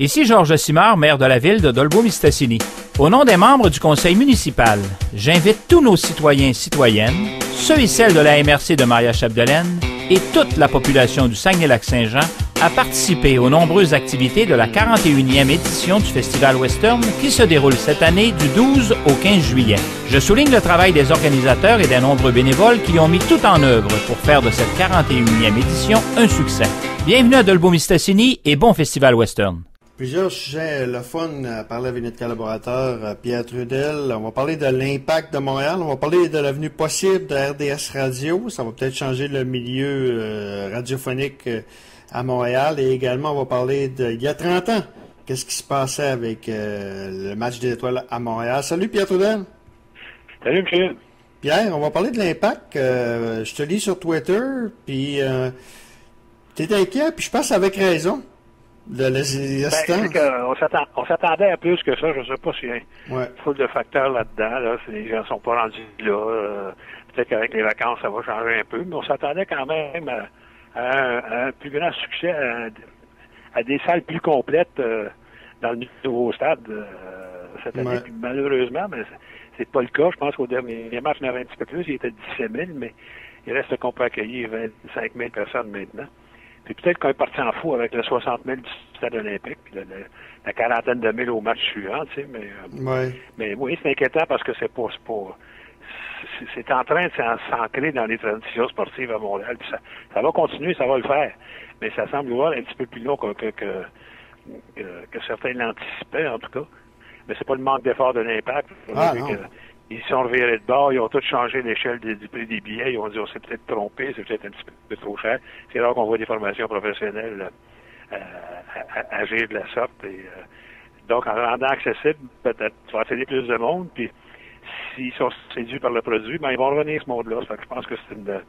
Ici Georges Simard, maire de la ville de Dolbeau-Mistassini. Au nom des membres du conseil municipal, j'invite tous nos citoyens et citoyennes, ceux et celles de la MRC de Maria-Chapdelaine et toute la population du Saguenay-Lac-Saint-Jean à participer aux nombreuses activités de la 41e édition du Festival Western qui se déroule cette année du 12 au 15 juillet. Je souligne le travail des organisateurs et des nombreux bénévoles qui ont mis tout en œuvre pour faire de cette 41e édition un succès. Bienvenue à Dolbeau-Mistassini et bon Festival Western. Plusieurs sujets le fun à parler avec notre collaborateur Pierre Trudel. On va parler de l'impact de Montréal. On va parler de l'avenue possible de RDS Radio. Ça va peut-être changer le milieu radiophonique à Montréal. Et également, on va parler d'il y a 30 ans. Qu'est-ce qui se passait avec le match des étoiles à Montréal. Salut Pierre Trudel. Salut Michel. Pierre, on va parler de l'impact. Je te lis sur Twitter, puis t'es inquiet, puis je pense avec raison. On s'attendait à plus que ça. Je ne sais pas s'il y a une foule de facteurs là-dedans. Là, si les gens ne sont pas rendus là. Peut-être qu'avec les vacances, ça va changer un peu. Mais on s'attendait quand même à un plus grand succès, à des salles plus complètes dans le nouveau stade cette année. Puis, malheureusement, mais c'est pas le cas. Je pense qu'au dernier match, il y en avait un petit peu plus. Il était 17 000, mais il reste qu'on peut accueillir 25 000 personnes maintenant. Puis peut-être qu'on est parti en fou avec le 60 000 du stade olympique, puis la quarantaine de mille au match suivant, tu sais, mais oui, c'est inquiétant parce que c'est en train de s'ancrer dans les traditions sportives à Montréal, puis ça va continuer, ça va le faire, mais ça semble voir un petit peu plus long que certains l'anticipaient, en tout cas, mais c'est pas le manque d'effort de l'impact. Ils sont revirés de bord, ils ont tous changé l'échelle du prix des billets, ils ont dit on s'est peut-être trompé, c'est peut-être un petit peu trop cher. C'est rare qu'on voit des formations professionnelles agir de la sorte. Et, donc en rendant accessible, peut-être tu vas attirer plus de monde, puis s'ils sont séduits par le produit, ben ils vont revenir ce monde-là. Fait que je pense que c'est une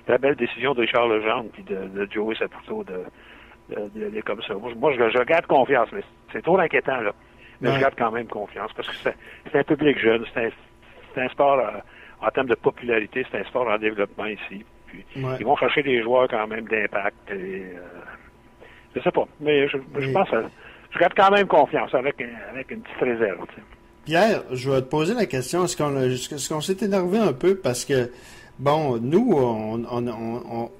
très belle décision de Charles Legendre puis de Joey Saputo de comme ça. Moi je garde confiance, mais c'est trop inquiétant là. Mais je garde quand même confiance parce que c'est un public jeune, c'est un sport en termes de popularité, c'est un sport en développement ici. Puis ils vont chercher des joueurs quand même d'impact. Et, je sais pas, mais je pense que je garde quand même confiance avec une petite réserve. Tu sais. Pierre, je vais te poser la question, est-ce qu'on s'est énervé un peu parce que bon, nous,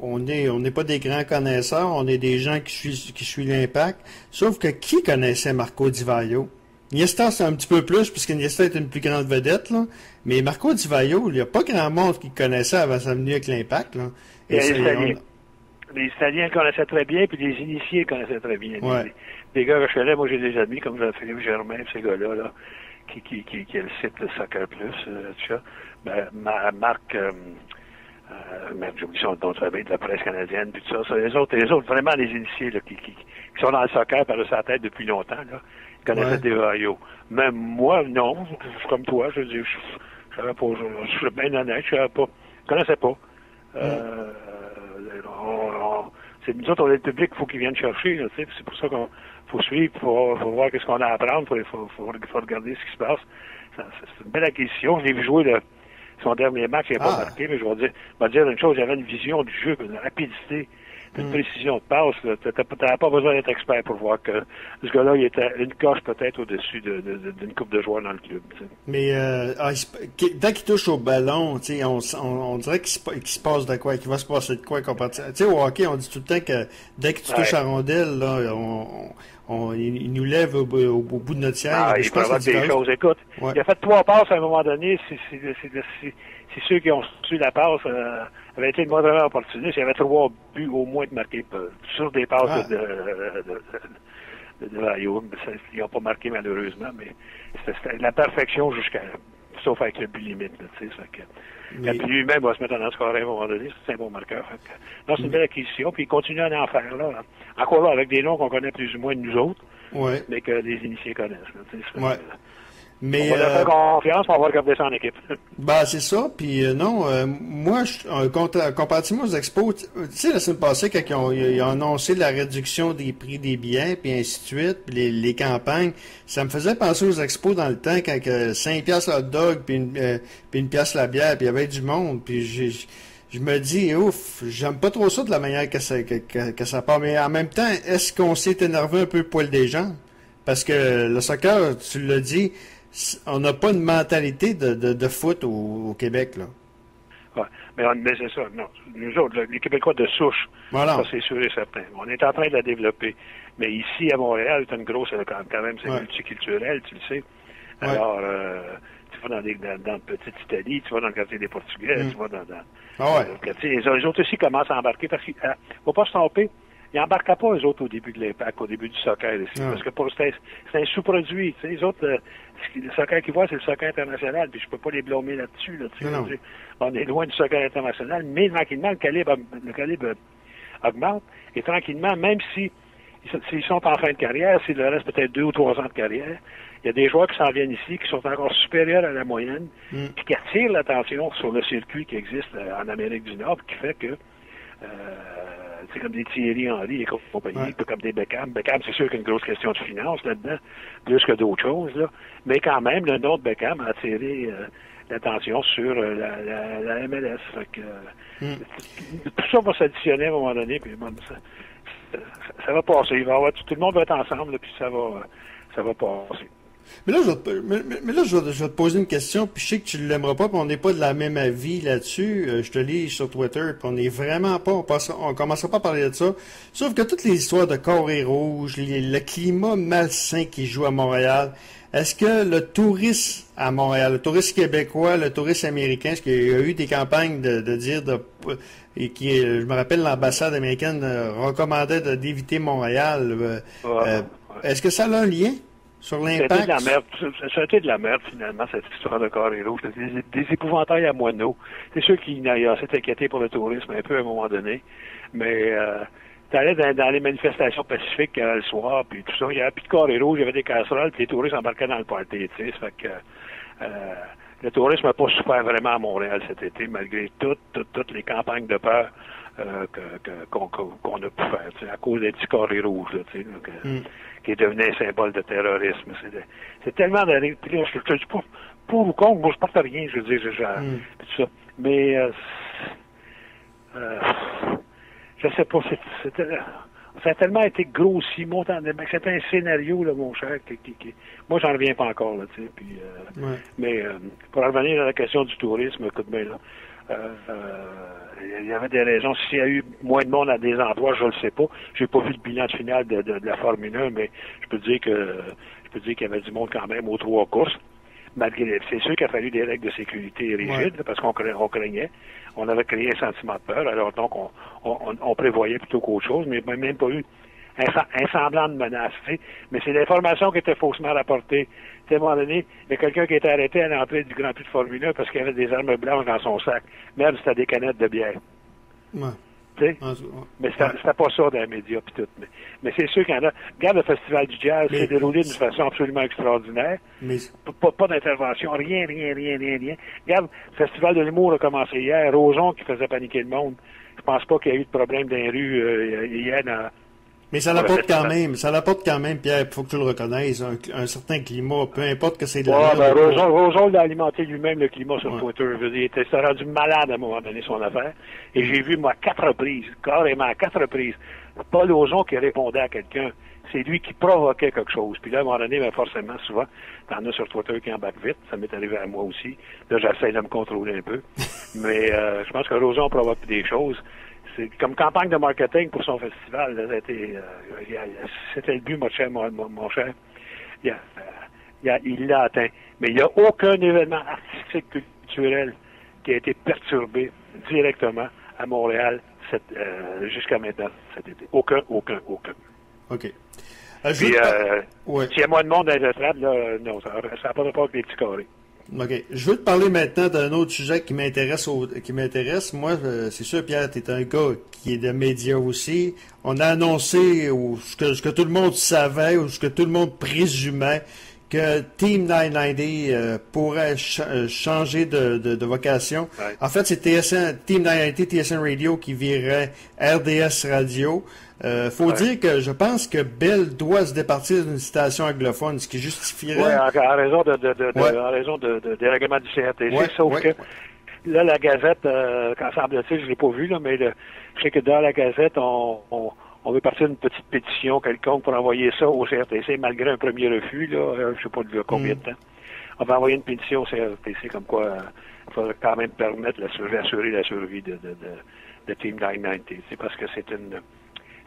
on n'est pas des grands connaisseurs, on est des gens qui suivent l'impact, sauf que qui connaissait Marco Di Vaio? Iniesta, c'est un petit peu plus, puisque Iniesta est une plus grande vedette, là. Mais Marco Di Vaio, il n'y a pas grand monde qui connaissait avant sa venue avec l'impact, là. Les Italiens le connaissaient très bien, puis les initiés le connaissaient très bien. Les gars que je faisais, moi j'ai des amis comme Jean-Philippe Germain, ces gars-là, là, qui est le site de Soccer Plus, tout ça. Marc, j'oublie son nom de famille, de la presse canadienne, puis tout ça. Les autres, vraiment les initiés, là, qui sont dans le soccer par sa tête depuis longtemps, là. Connaissait des Vaio. Même moi, non. Je suis comme toi. Je dis, je savais pas. Je suis bien honnête. Je connaissais pas. C'est nous autres, on est le public, il faut qu'ils viennent chercher. Là, c'est pour ça qu'on faut suivre, faut voir qu'est-ce qu'on a à apprendre. Faut regarder ce qui se passe. C'est une belle acquisition. Je l'ai vu jouer son dernier match. Il n'a pas marqué, mais je vais dire une chose. Il y avait une vision du jeu, une rapidité. Une précision de passe, tu n'avais pas besoin d'être expert pour voir que ce gars-là, il était une coche peut-être au-dessus d'une coupe de joueurs dans le club. T'sais. Mais dès qu'il touche au ballon, on dirait qu'il se passe de quoi, qu'il va se passer de quoi comparativement. Tu sais, au hockey, on dit tout le temps que dès que tu touches à la rondelle, là, il nous lève au bout de notre siège. Il provoque des choses. Écoute, il a fait 3 passes à un moment donné. Si ceux qui ont su la passe avaient été modernement opportunistes, il y avait 3 buts au moins de marqués sur des passes de Vaio. Ils n'ont pas marqué malheureusement, mais c'était la perfection sauf avec le but limite. Puis lui-même va se mettre en score à un moment donné, c'est un bon marqueur. Non, c'est une belle acquisition, puis il continue à en faire là. Encore là, avec des noms qu'on connaît plus ou moins de nous autres, mais que les initiés connaissent. Mais, on va leur faire confiance, on va regarder ça en équipe. C'est ça. Puis moi, comparativement aux expos, tu sais, la semaine passée, quand ils ont annoncé la réduction des prix des billets, puis ainsi de suite, puis les campagnes, ça me faisait penser aux expos dans le temps, quand 5 piastres le hot dog, puis une pièce la bière, puis il y avait du monde, puis je me dis, ouf, j'aime pas trop ça de la manière que ça part. Mais en même temps, est-ce qu'on s'est énervé un peu poil des gens? Parce que le soccer, tu l'as dit, on n'a pas une mentalité de foot au Québec, là. Ouais. Mais c'est ça, non. Nous autres, les Québécois de souche, voilà. Ça c'est sûr et certain. On est en train de la développer. Mais ici, à Montréal, c'est une grosse, quand même, c'est multiculturel, tu le sais. Alors, tu vas dans le petit Italie, tu vas dans le quartier des Portugais, tu vas dans le quartier. Les autres aussi commencent à embarquer parce qu'il ne faut pas se tromper. Ils n'embarquaient pas, eux autres, au début de l'Impact, au début du soccer ici. Parce que c'est un sous-produit. Tu sais, les autres, le soccer qu'ils voient, c'est le soccer international. Puis je peux pas les blâmer là-dessus. Là, on est loin du soccer international, mais tranquillement, le calibre augmente. Et tranquillement, même s'ils sont en fin de carrière, s'il leur reste peut-être 2 ou 3 ans de carrière, il y a des joueurs qui s'en viennent ici, qui sont encore supérieurs à la moyenne, puis qui attirent l'attention sur le circuit qui existe en Amérique du Nord, qui fait que c'est comme des Thierry Henry et compagnie, comme des Beckham. Beckham, c'est sûr qu'il y a une grosse question de finance là-dedans, plus que d'autres choses, là. Mais quand même, le nom de Beckham a attiré l'attention sur la MLS. Fait que, tout ça va s'additionner à un moment donné, puis ça va passer. Tout le monde va être ensemble, là, puis ça va passer. Mais là, je vais te poser une question, puis je sais que tu ne l'aimeras pas, puis on n'est pas de la même avis là-dessus. Je te lis sur Twitter, puis on n'est vraiment pas, on commencera pas à parler de ça. Sauf que toutes les histoires de carrés rouges, le climat malsain qui joue à Montréal, est-ce que le tourisme à Montréal, le tourisme québécois, le tourisme américain, est-ce qu'il y a eu des campagnes de dire je me rappelle l'ambassade américaine recommandait d'éviter Montréal. Est-ce que ça a un lien sur l'impact? Ça a été de la merde, finalement, cette histoire de carrés rouges. Des épouvantails à moineaux. C'est sûr qu'il s'est inquiété pour le tourisme un peu à un moment donné, mais t'allais dans les manifestations pacifiques le soir, puis tout ça, il n'y avait plus de carrés rouges, il y avait des casseroles, puis les touristes embarquaient dans le party, tu sais, ça fait que le tourisme n'a pas souffert vraiment à Montréal cet été, malgré toutes les campagnes de peur qu'on a pu faire, tu sais, à cause des petits carrés rouges, là, tu sais, qui est devenu un symbole de terrorisme. C'est tellement de... Puis là, je te dis pas pour ou contre, moi je porte rien, je veux dire, tout ça. Mais je sais pas, ça a tellement été grossi, c'était un scénario, là, mon cher, moi j'en reviens pas encore, là, tu sais, puis mais pour revenir à la question du tourisme, écoute bien, là, il y avait des raisons. S'il y a eu moins de monde à des endroits, je le sais pas. J'ai pas vu le bilan final de la Formule 1, mais je peux dire qu'il y avait du monde quand même aux 3 courses. Malgré, c'est sûr qu'il a fallu des règles de sécurité rigides, parce qu'on craignait. On avait créé un sentiment de peur, alors donc on prévoyait plutôt qu'autre chose, mais il n'y a même pas eu un semblant de menace. Mais c'est l'information qui était faussement rapportée. À un moment donné, il y a quelqu'un qui était arrêté à l'entrée du Grand Prix de Formule 1 parce qu'il y avait des armes blanches dans son sac. Merde, c'était des canettes de bière. Ouais. Tu sais? Mais c'était pas ça dans les médias pis tout. Mais c'est sûr qu'il y en a. Regarde le Festival du Jazz, c'est déroulé d'une façon absolument extraordinaire. Pas d'intervention, rien. Regarde, le Festival de l'humour a commencé hier. Roson qui faisait paniquer le monde. Je pense pas qu'il y a eu de problème dans les rues hier dans... Mais ça l'apporte quand même, Pierre, il faut que tu le reconnaisses, un certain climat, peu importe que c'est de la merde. Roson l'a alimenté lui-même le climat sur Twitter. Il s'est rendu malade à un moment donné son affaire. Et j'ai vu, moi, 4 reprises, carrément à 4 reprises, Paul Roson qui répondait à quelqu'un. C'est lui qui provoquait quelque chose. Puis là, à un moment donné, forcément, souvent, t'en as sur Twitter qui embarquent vite. Ça m'est arrivé à moi aussi. Là, j'essaie de me contrôler un peu. Mais je pense que Roson provoque des choses. C'est comme campagne de marketing pour son festival. C'était le but, mon cher. Il l'a atteint. Mais il n'y a aucun événement artistique, culturel qui a été perturbé directement à Montréal jusqu'à maintenant cet été. Aucun. OK. Puis, s'il y a moins de monde dans les estrades, là, non, ça n'a pas rapport avec les petits carrés. OK. Je veux te parler maintenant d'un autre sujet qui m'intéresse. Moi, c'est sûr, Pierre, tu es un gars qui est de médias aussi. On a annoncé ce que tout le monde savait ou ce que tout le monde présumait que Team 990 pourrait changer de vocation. Ouais. En fait, c'est Team 990, TSN Radio qui virait RDS Radio. Faut dire que je pense que Bell doit se départir d'une station anglophone, ce qui justifierait... Oui, en raison des règlements du CRTC, sauf que là, la Gazette, quand semble-t-il, je ne l'ai pas vu, là, mais je sais que dans la Gazette, on on veut partir d'une petite pétition quelconque pour envoyer ça au CRTC, malgré un premier refus, là, je sais pas de combien de temps. On va envoyer une pétition au CRTC comme quoi il faudrait quand même permettre d'assurer la survie de Team 990. C'est parce que c'est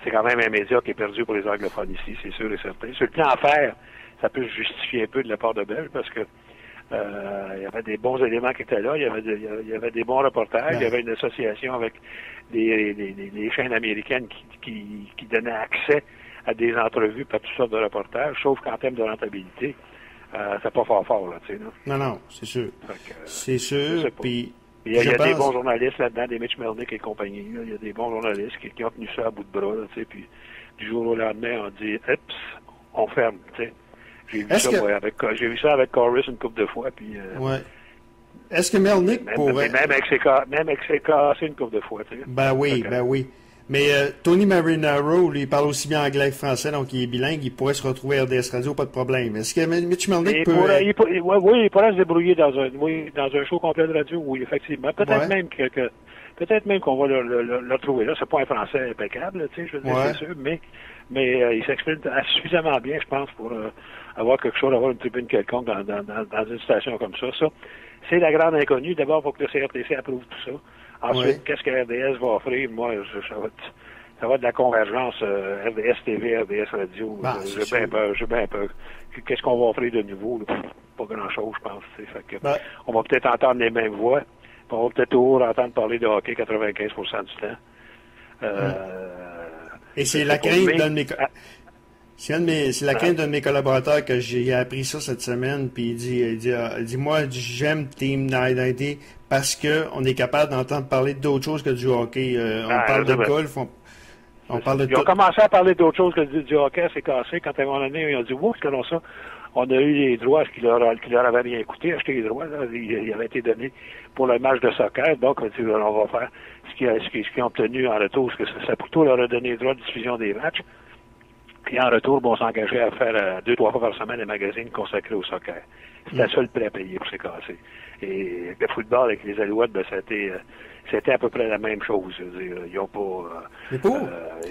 quand même un média qui est perdu pour les anglophones ici, c'est sûr et certain. Sur le plan à faire, ça peut se justifier un peu de la part de Bell parce que il y avait des bons éléments qui étaient là, il y avait des bons reportages, il y avait une association avec des chaînes américaines qui donnaient accès à des entrevues, pas toutes sortes de reportages, sauf qu'en termes de rentabilité, c'est pas fort, là, tu sais. Non, c'est sûr. C'est sûr, puis... Il y a des bons journalistes là-dedans, des Mitch Melnick et compagnie. Là. Il y a des bons journalistes qui ont tenu ça à bout de bras, là, tu sais, puis du jour au lendemain, on dit, on ferme, tu sais. J'ai vu ça avec Corus une couple de fois, puis... ouais. Est-ce que Melnick pourrait... Même avec ses cassés une couple de fois, tu sais. Ben oui. Mais Tony Marinaro, lui, il parle aussi bien anglais que français, donc il est bilingue, il pourrait se retrouver à RDS Radio, pas de problème. Est-ce que Mitch Melnick peut... il pourrait se débrouiller dans un show complet de radio, oui, effectivement. Peut-être même qu'on va le retrouver là. C'est pas un français impeccable, tu sais, je veux dire, c'est sûr, mais il s'exprime suffisamment bien, je pense, pour avoir quelque chose, avoir une tribune quelconque dans une station comme ça. Ça, c'est la grande inconnue. D'abord, il faut que le CRTC approuve tout ça. Ensuite, qu'est-ce que RDS va offrir? Moi, ça va de la convergence RDS TV, RDS Radio. J'ai bien peur. Qu'est-ce qu'on va offrir de nouveau? Là? Pas grand-chose, je pense. Fait que, on va peut-être entendre les mêmes voix. On va peut-être toujours entendre parler de hockey 95% du temps. Et c'est la crainte d'un de mes... C'est la crainte d'un de mes collaborateurs que j'ai appris ça cette semaine, puis il dit moi, j'aime Team 990 parce que on est capable d'entendre parler d'autre chose que du hockey. On parle de golf, on parle de tout. Ils ont commencé à parler d'autre chose que du hockey, c'est cassé. Quand à un moment donné, ils ont dit, wow, c'est comme ça. On a eu les droits, ce qui leur avait rien coûté, acheter les droits, là, ils avaient été donnés pour le match de soccer, donc on va faire ce qu'ils ont obtenu en retour, parce que Saputo leur a donné les droits de diffusion des matchs. Puis en retour, on s'engageait à faire 2-3 fois par semaine des magazines consacrés au soccer. C'était le seul prix à payer pour ces cassés. Et le football avec les Alouettes, c'était à peu près la même chose. Je veux dire, ils ont pas.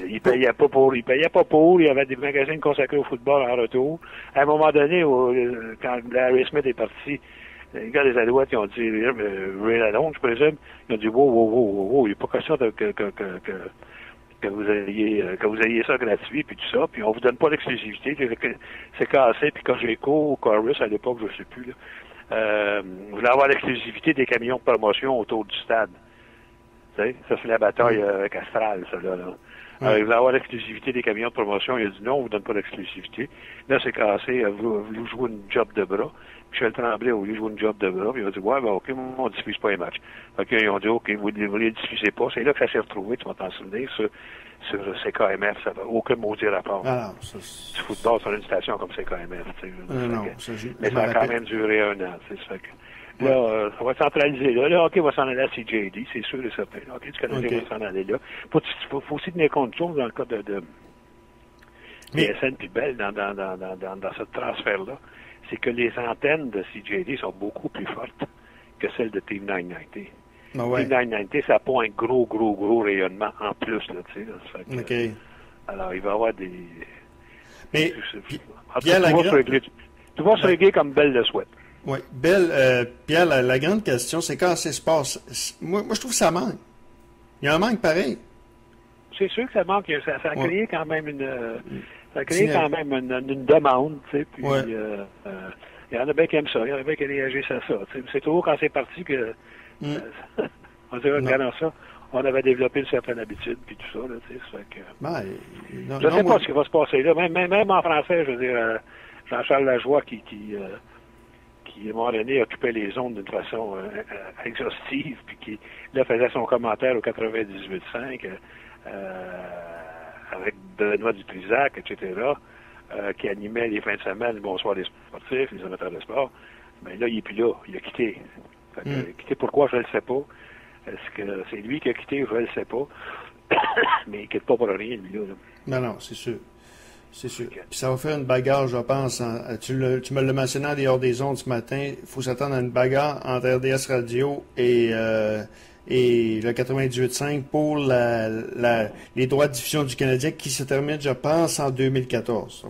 Ils payaient pas pour. Il y avait des magazines consacrés au football en retour. À un moment donné, quand Larry Smith est parti, les gars des Alouettes, ils ont dit, Ray Lalonde, je présume, ils ont dit, wow, il n'est pas question que vous ayez ça gratuit, puis tout ça, puis on vous donne pas l'exclusivité, c'est cassé, puis quand j'ai cours au Chorus, à l'époque, je sais plus, là, vous voulez avoir l'exclusivité des camions de promotion autour du stade. Tu sais, ça c'est la bataille castrale, ça, là. Vous voulez avoir l'exclusivité des camions de promotion, il a dit non, on vous donne pas l'exclusivité. Là, c'est cassé, vous jouez une job de bras. Michel Tremblay, au lieu de jouer une job de bras, il a dit, ouais, ben, OK, on diffuse pas les matchs. OK, ils ont dit, OK, vous ne les diffusez pas. C'est là que ça s'est retrouvé, tu vas t'en souvenir, sur CKMF. Ça n'a aucun maudit rapport. Du football sur une station comme CKMF, tu sais. Mais ça a quand même duré 1 an, tu sais. Ça fait que, là, ça va être centralisé. Là, OK, va s'en aller à CJD, c'est sûr et certain. OK, du Canadien va s'en aller là. Faut aussi tenir compte de choses dans le cas de PSN puis Bell dans ce transfert-là. C'est que les antennes de CJD sont beaucoup plus fortes que celles de Team 990. Team 990, ça n'a pas un gros rayonnement en plus, là, tu sais. Alors, il va y avoir des... Mais, Pierre, tu vas se régler comme Bell le souhaite. Oui. Bell, Pierre, la grande question, c'est quand ça se passe. Moi, je trouve que ça manque. Il y a un manque pareil. C'est sûr que ça manque. Ça a créé quand même une demande, tu sais, puis il y en a bien qui aiment ça, il y en a bien qui réagissent à ça. C'est toujours quand c'est parti que on dirait regardant ça, on avait développé une certaine habitude, puis tout ça, là, tu sais, ça fait que... je sais pas ce qui va se passer là, même en français, je veux dire, Jean-Charles Lajoie qui à un moment donné occupait les zones d'une façon exhaustive, puis qui là faisait son commentaire au 98.5, avec Benoît Dutrisac, etc., qui animait les fins de semaine, le Bonsoir des sportifs, les amateurs de sport. Mais là, il n'est plus là. Il a quitté. Il a quitté pourquoi, je ne le sais pas. Est-ce que c'est lui qui a quitté, je ne le sais pas. Mais il ne quitte pas pour rien, lui, là. Non, c'est sûr. C'est sûr. Puis ça va faire une bagarre, je pense. Tu me l'as mentionné en dehors des ondes ce matin. Il faut s'attendre à une bagarre entre RDS Radio et et le 98.5 pour les droits de diffusion du Canadien qui se terminent, je pense, en 2014.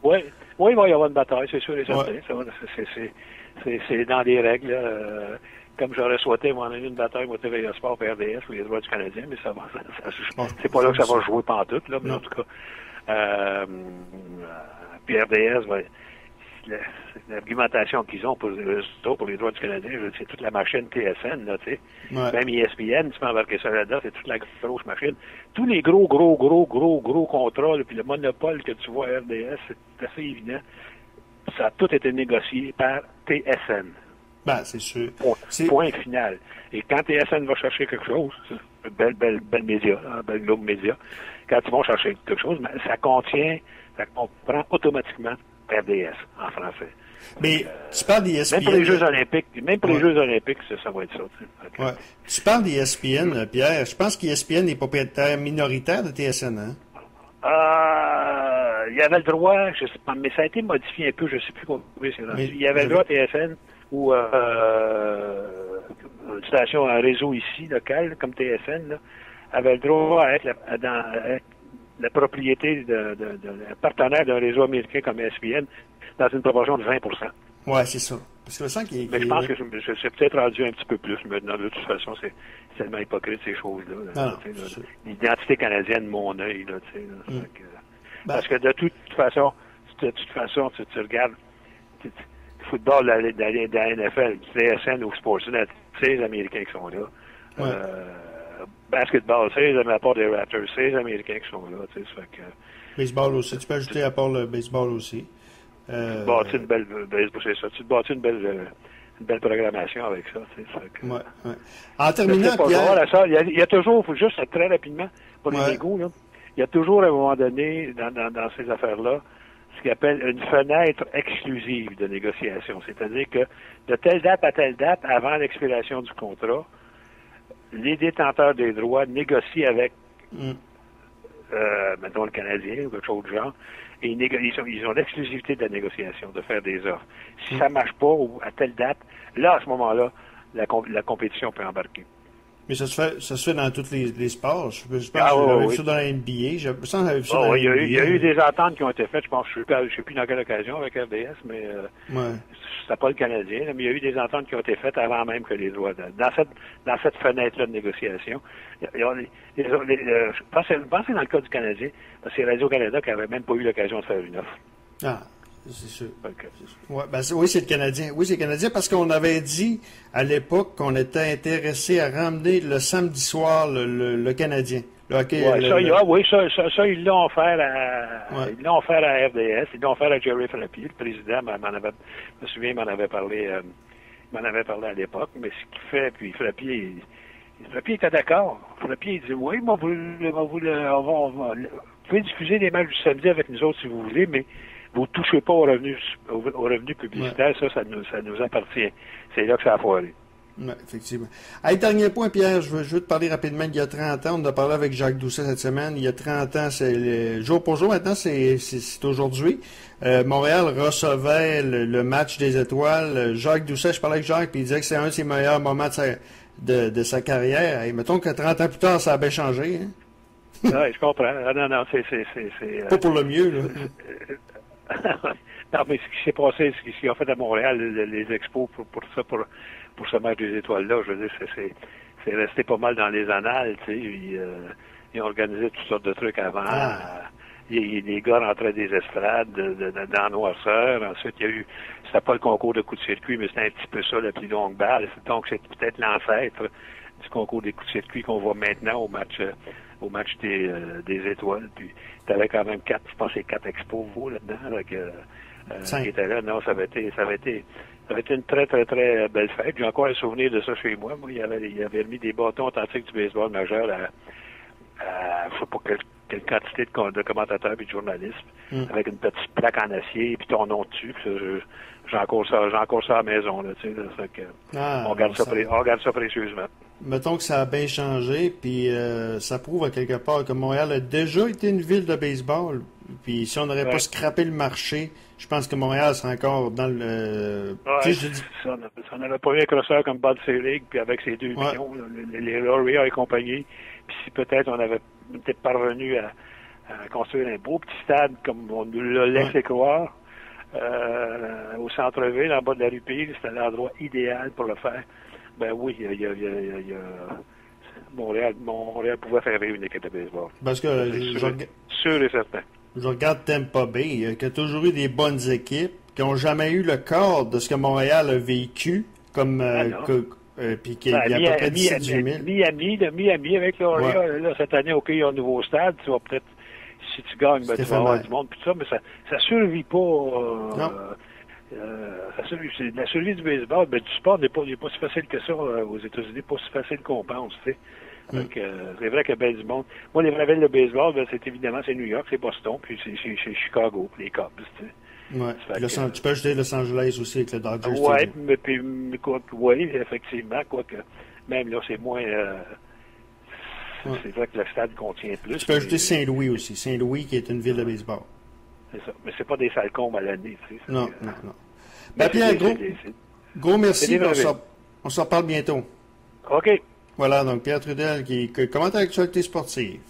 Oui, il va y avoir une bataille, c'est sûr et certain. C'est dans les règles. Comme j'aurais souhaité, moi, on a eu une bataille, moi, TVA Sport et RDS pour les droits du Canadien, mais c'est pas là que ça va jouer pantoute, là, mais en tout cas. Puis RDS, l'argumentation qu'ils ont pour les droits du Canadien, c'est toute la machine TSN, là, tu sais. Ouais. Même ESPN, tu peux embarquer ça là-dedans, c'est toute la grosse machine. Tous les gros contrats, là, puis le monopole que tu vois à RDS, c'est assez évident. Ça a tout été négocié par TSN. Ben, c'est sûr. Point final. Et quand TSN va chercher quelque chose, belle média, belle globe média, quand ils vont chercher quelque chose, ça comprend automatiquement RDS en français. Mais tu parles d'ESPN. Même pour les Jeux Olympiques, ça va être ça. Ouais. Tu parles d'ESPN, Pierre. Je pense qu'ESPN est propriétaire minoritaire de TSN, hein? Il y avait le droit, je sais pas, mais ça a été modifié un peu, je ne sais plus combien c'est rendu. Il y avait le droit TSN ou une station, un réseau ici, local, comme TSN, là, avait le droit à être la propriété de partenaire d'un réseau américain comme ESPN dans une proportion de 20 %. Oui, c'est ça. Parce que le sens mais je pense que c'est peut-être rendu un petit peu plus maintenant. De toute façon, c'est tellement hypocrite, ces choses-là. L'identité canadienne, mon œil, là, tu sais. Parce que de toute façon, tu regardes le football de la NFL, CSN ou Sportsnet, c'est les Américains qui sont là. Ouais. Basketball, c'est les Raptors des Raptors, c'est les Américains qui sont là. Tu sais, ça fait que, baseball aussi. Tu peux ajouter à part le baseball aussi. Tu te bâtis une belle programmation avec ça. Tu sais, ça fait que, En terminant, Pierre... Il y a toujours, juste très rapidement, pour les égaux, là, il y a toujours, à un moment donné, dans ces affaires-là, ce qu'on appelle une fenêtre exclusive de négociation. C'est-à-dire que de telle date à telle date, avant l'expiration du contrat, les détenteurs des droits négocient avec, mettons, le Canadien ou quelque chose de genre, et ils ont l'exclusivité de la négociation, de faire des offres. Si ça marche pas à telle date, là, à ce moment-là, la compétition peut embarquer. Mais ça se fait dans tous les sports. Je pense que j'avais vu ça dans la NBA. Il y a eu des ententes qui ont été faites. Je pense, je ne sais plus dans quelle occasion avec RDS, mais c'était pas le Canadien. Là, mais il y a eu des ententes qui ont été faites avant même que les droits. Dans cette fenêtre-là de négociation, je pense que c'est dans le cas du Canadien, parce que c'est Radio-Canada qui n'avait même pas eu l'occasion de faire une offre. Ah. C'est sûr. Ouais, oui, c'est le Canadien. Oui, c'est le Canadien parce qu'on avait dit à l'époque qu'on était intéressé à ramener le samedi soir le Canadien. Le hockey, ça, ils l'ont offert ils l'ont offert à RDS, ils l'ont offert à Jerry Frappier, le président je me souviens, il m'en avait parlé à l'époque, mais ce qu'il fait, puis Frappier était d'accord. Frappier, il dit, oui, vous pouvez diffuser les matchs du samedi avec nous autres si vous voulez, mais vous ne touchez pas aux revenus publicitaires, ça nous appartient. C'est là que ça a foiré. Oui, effectivement. Dernier point, Pierre, je veux te parler rapidement. Il y a 30 ans, on a parlé avec Jacques Doucet cette semaine. Il y a 30 ans, c'est jour pour jour. Maintenant, c'est aujourd'hui. Montréal recevait le match des étoiles. Jacques Doucet, je parlais avec Jacques, puis il disait que c'est un de ses meilleurs moments de sa carrière. Et mettons que 30 ans plus tard, ça a bien changé. Hein? Oui, je comprends. Non, c'est pas pour le mieux, là. Non, mais ce qui s'est passé, ce qu'ils ont fait à Montréal, les expos pour ce match des étoiles-là, je veux dire, c'est resté pas mal dans les annales, tu sais. Ils ont organisé toutes sortes de trucs avant. Les gars rentraient des estrades dans la noirceur. Ensuite, c'était pas le concours de coups de circuit, mais c'était un petit peu ça, la plus longue balle. Donc, c'est peut-être l'ancêtre du concours des coups de circuit qu'on voit maintenant au match des étoiles. Puis, t'avais quand même 4 expos là-dedans, qui étaient là. Non, ça avait été une très, très, très belle fête. J'ai encore un souvenir de ça chez moi. Moi, il avait mis des bâtons authentiques du baseball majeur à je sais pas quelle quantité de commentateurs et de journalistes, avec une petite plaque en acier, puis ton nom dessus. J'ai encore ça à la maison, là, tu sais. On garde ça précieusement. Mettons que ça a bien changé, puis ça prouve à quelque part que Montréal a déjà été une ville de baseball. Puis si on n'aurait pas scrappé le marché, je pense que Montréal serait encore dans le... Ouais, ça, on avait pas eu un crosseur comme Bud Selig, puis avec ses 2 millions, les Lauria et compagnie, puis si peut-être on avait peut-être parvenu à construire un beau petit stade comme on nous l'a laissé croire, au centre-ville, en bas de la rue Peel, c'était l'endroit idéal pour le faire. Ben oui, il y a Montréal pouvait faire vivre une équipe de baseball. Parce que sûr et certain. Je regarde Tampa Bay, qui a toujours eu des bonnes équipes, qui n'ont jamais eu le corps de ce que Montréal a vécu, comme puis qu'il y a à peu près 17 000. Miami avec l'Orient, là, cette année, OK, il y a un nouveau stade, tu vas peut-être, si tu gagnes, ben, tu vas avoir du monde, puis tout ça, mais ça survit pas. La survie du baseball, ben, du sport n'est pas si facile que ça aux États-Unis, pas si facile qu'on pense, tu sais. Donc, c'est vrai qu'il y a bien du monde. Moi, les vraies villes de baseball, ben, c'est New York, c'est Boston, puis c'est Chicago, les Cubs, tu sais. Ouais. Tu peux ajouter Los Angeles aussi avec le Dodgers. Oui, effectivement, quoique même là, c'est moins. C'est vrai que le stade contient plus. Tu peux ajouter Saint-Louis aussi. Saint-Louis qui est une ville de baseball. C'est ça. Mais c'est pas des salcombes à l'année, tu sais. Non. Ben, Pierre, gros merci. On s'en reparle bientôt. OK. Voilà, donc Pierre Trudel qui commente l'actualité sportive.